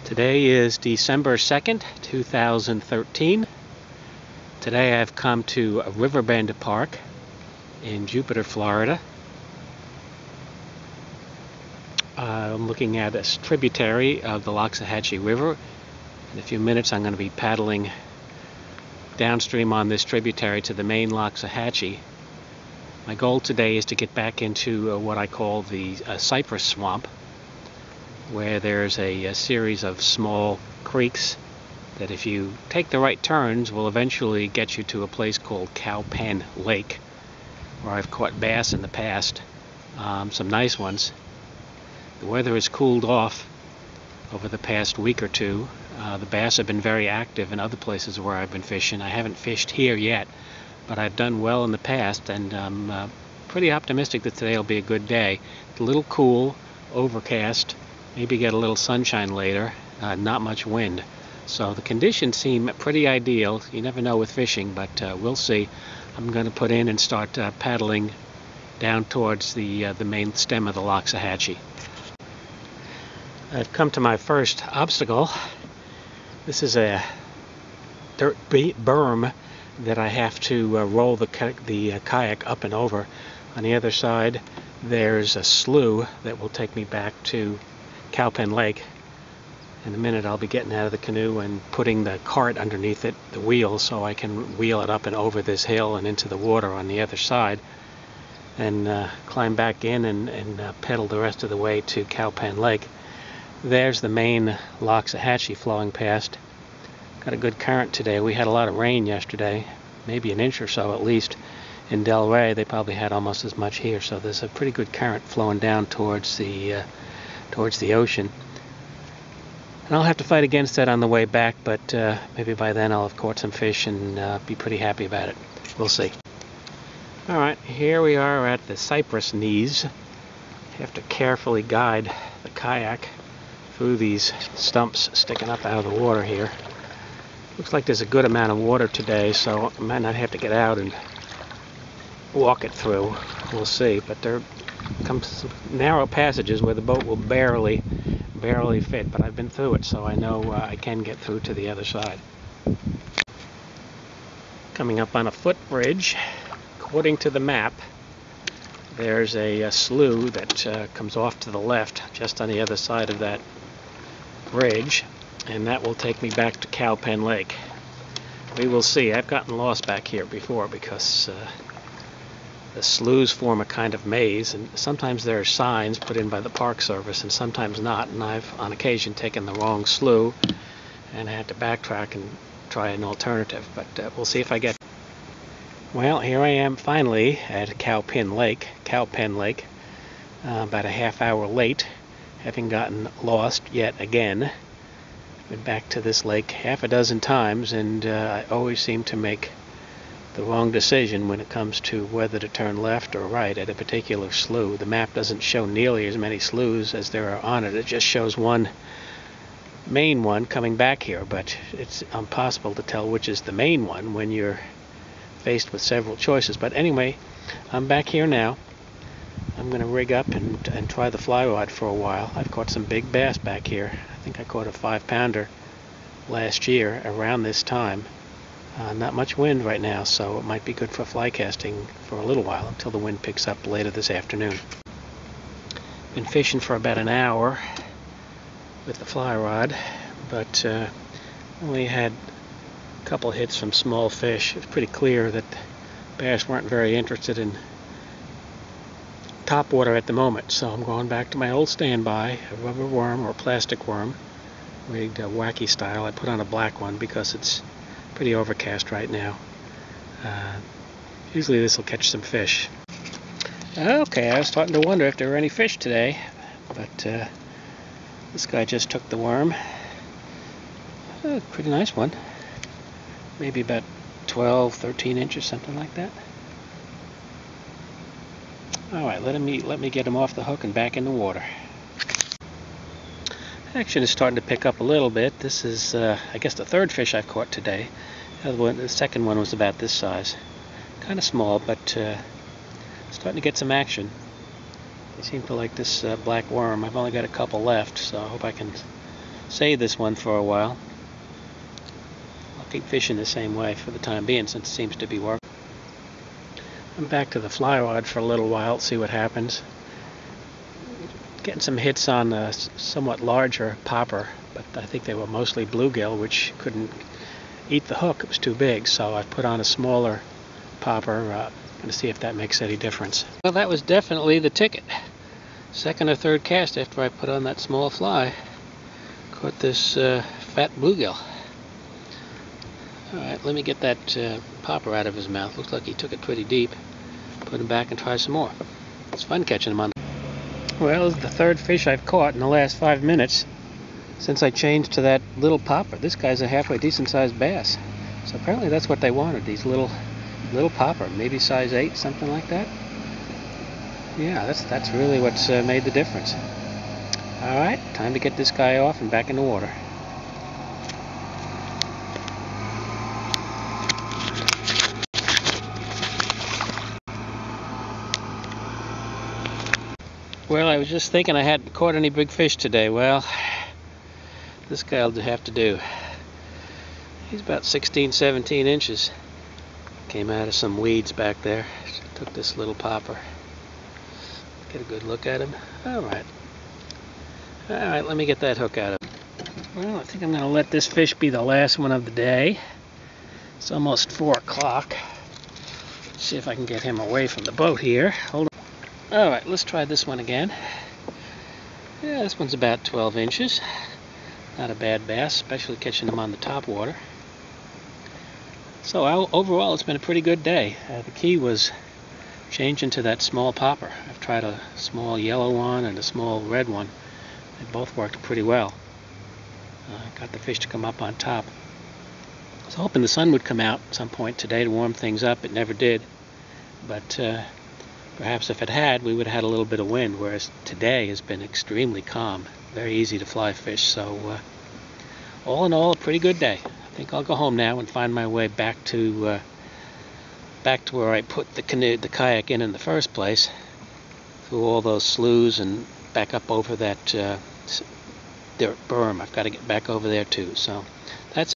Today is December 2nd, 2013. Today I've come to Riverbend Park in Jupiter, Florida. I'm looking at a tributary of the Loxahatchee River. In a few minutes I'm going to be paddling downstream on this tributary to the main Loxahatchee. My goal today is to get back into what I call the cypress swamp, where there's a series of small creeks that, if you take the right turns, will eventually get you to a place called Cowpen Lake, where I've caught bass in the past, some nice ones. The weather has cooled off over the past week or two. The bass have been very active in other places where I've been fishing. I haven't fished here yet, but I've done well in the past, and I'm pretty optimistic that today will be a good day. It's a little cool, overcast, maybe get a little sunshine later, not much wind. So the conditions seem pretty ideal. You never know with fishing, but we'll see. I'm going to put in and start paddling down towards the main stem of the Loxahatchee. I've come to my first obstacle. This is a dirt berm that I have to roll the kayak up and over. On the other side there's a slough that will take me back to Cowpen Lake. In a minute I'll be getting out of the canoe and putting the cart underneath it, the wheel, so I can wheel it up and over this hill and into the water on the other side, and climb back in and pedal the rest of the way to Cowpen Lake. There's the main Loxahatchee flowing past. Got a good current today. We had a lot of rain yesterday, maybe an inch or so at least. In Delray they probably had almost as much here, so there's a pretty good current flowing down towards the ocean. And I'll have to fight against that on the way back, but maybe by then I'll have caught some fish and be pretty happy about it. We'll see. Alright, here we are at the cypress knees. You have to carefully guide the kayak through these stumps sticking up out of the water here. Looks like there's a good amount of water today, so I might not have to get out and walk it through. We'll see. But there comes some narrow passages where the boat will barely fit, but I've been through it, so I know I can get through to the other side. Coming up on a footbridge. According to the map, there's a slough that comes off to the left just on the other side of that bridge, and that will take me back to Cowpen Lake. We will see. I've gotten lost back here before because the sloughs form a kind of maze, and sometimes there are signs put in by the Park Service and sometimes not, and I've on occasion taken the wrong slough and I had to backtrack and try an alternative, but we'll see if I get. Well, here I am finally at Cowpen Lake, about a half hour late, having gotten lost yet again. Been back to this lake half a dozen times, and I always seem to make the wrong decision when it comes to whether to turn left or right at a particular slough. The map doesn't show nearly as many sloughs as there are on it. It just shows one main one coming back here, but it's impossible to tell which is the main one when you're faced with several choices. But anyway, I'm back here now. I'm going to rig up and try the fly rod for a while. I've caught some big bass back here. I think I caught a 5-pounder last year around this time. Not much wind right now, so it might be good for fly casting for a little while until the wind picks up later this afternoon. Been fishing for about an hour with the fly rod, but only had a couple hits from small fish. It's pretty clear that bass weren't very interested in top water at the moment, so I'm going back to my old standby, a rubber worm or plastic worm, rigged wacky style. I put on a black one because it's pretty overcast right now. Usually this will catch some fish. Okay, I was starting to wonder if there were any fish today, but this guy just took the worm. Pretty nice one. Maybe about 12, 13 inches, something like that. Alright, let me get him off the hook and back in the water. Action is starting to pick up a little bit. This is, I guess, the third fish I've caught today. The second one was about this size. Kind of small, but starting to get some action. They seem to like this black worm. I've only got a couple left, so I hope I can save this one for a while. I'll keep fishing the same way for the time being since it seems to be working. I'm back to the fly rod for a little while, see what happens. Getting some hits on a somewhat larger popper, but I think they were mostly bluegill, which couldn't eat the hook. It was too big, so I put on a smaller popper to see if that makes any difference. Well, that was definitely the ticket. Second or third cast after I put on that small fly, caught this fat bluegill. Alright, let me get that popper out of his mouth. Looks like he took it pretty deep. Put him back and try some more. It's fun catching him on. Well, this is the third fish I've caught in the last 5 minutes since I changed to that little popper. This guy's a halfway decent sized bass. So apparently that's what they wanted, these little popper, maybe size 8, something like that. Yeah, that's really what's made the difference. Alright, time to get this guy off and back in the water. Well, I was just thinking I hadn't caught any big fish today. Well, this guy'll have to do. He's about 16, 17 inches. Came out of some weeds back there. Took this little popper. Get a good look at him. Alright, let me get that hook out of him. Well, I think I'm going to let this fish be the last one of the day. It's almost 4 o'clock. See if I can get him away from the boat here. Hold on. Alright, let's try this one again. Yeah, this one's about 12 inches. Not a bad bass, especially catching them on the top water. So overall, it's been a pretty good day. The key was changing to that small popper. I've tried a small yellow one and a small red one. They both worked pretty well. Got the fish to come up on top. I was hoping the sun would come out at some point today to warm things up. It never did. But perhaps if it had, we would have had a little bit of wind, whereas today has been extremely calm. Very easy to fly fish, so all in all, a pretty good day. I think I'll go home now and find my way back to where I put the kayak in the first place, through all those sloughs and back up over that dirt berm. I've got to get back over there too, so